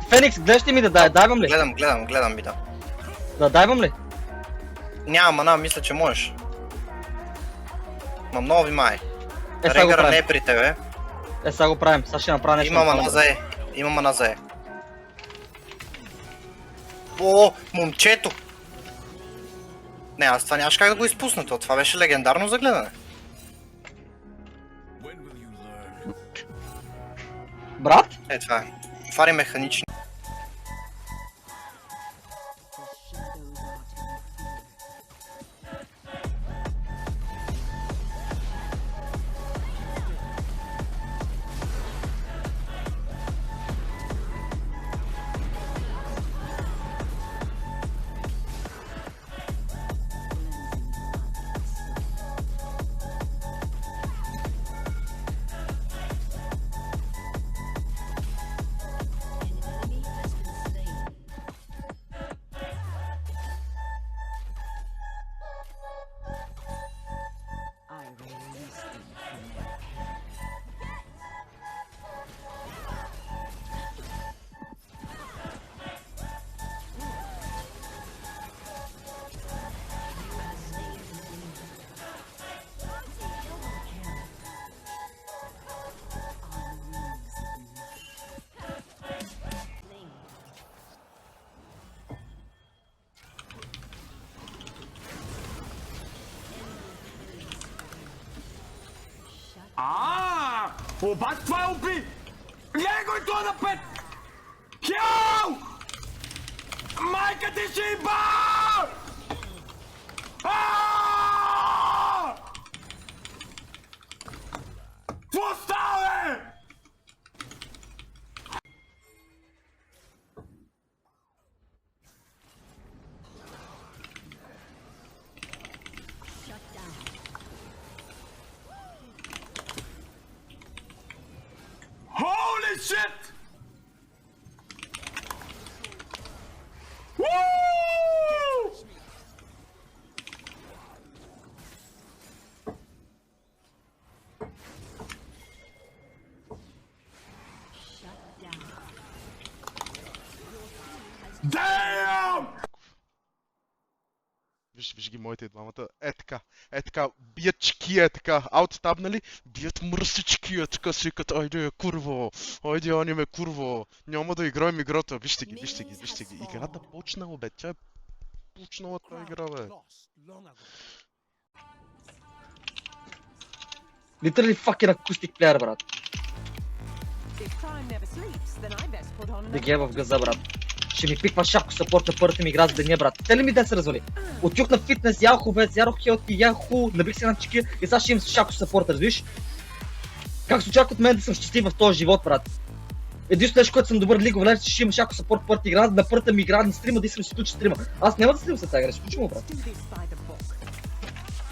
Феникс, гледаш ли ми да дайвам ли? Гледам ми да. Да дайвам ли? Няма мана, мисля, че можеш. Ма много внимай. Сега го Ренгъра не правим. е при тебе. Сега го правим, сега ще направя нещо. Има мана за Е. Има мана за Е. О, момчето! Не, аз това нямаш как да го изпусна, това беше легендарно за гледане. Брат? Е, това е. Фари механични. Обаче това е уби! Гледай го и това на пет! Хяу! Майка ти ще иба! Какво става, бе? Holy shit! Woo! Damn! Виж ги моите двамата, е така, бият чки, така, аутстабнали, бият мърсички, така си като, айде, курво, айде, аниме, курво, няма да играем играта, вижте ги, играта почнала, бе, тя е почнала тази игра, бе. Literally fucking acoustic player, брат. ДГ в газа, брат. Ще ми пиква шапко сапорт на първата ми игра за деня, брат. Те ли ми да се развали? Отюх на фитнес, яхо вец, ярох хелти, яхо, набих се на чеки и сега ще имам шапко сапорт, разбираш? Как се очаква от мен да съм щастлив в този живот, брат? Единственото нещо, което съм добър League of Legends, ще имам шапко сапорт първата игра, на първата ми игра на стрима да искам да се включи стрима. Аз няма да стримам с тази игра, ще включим, брат.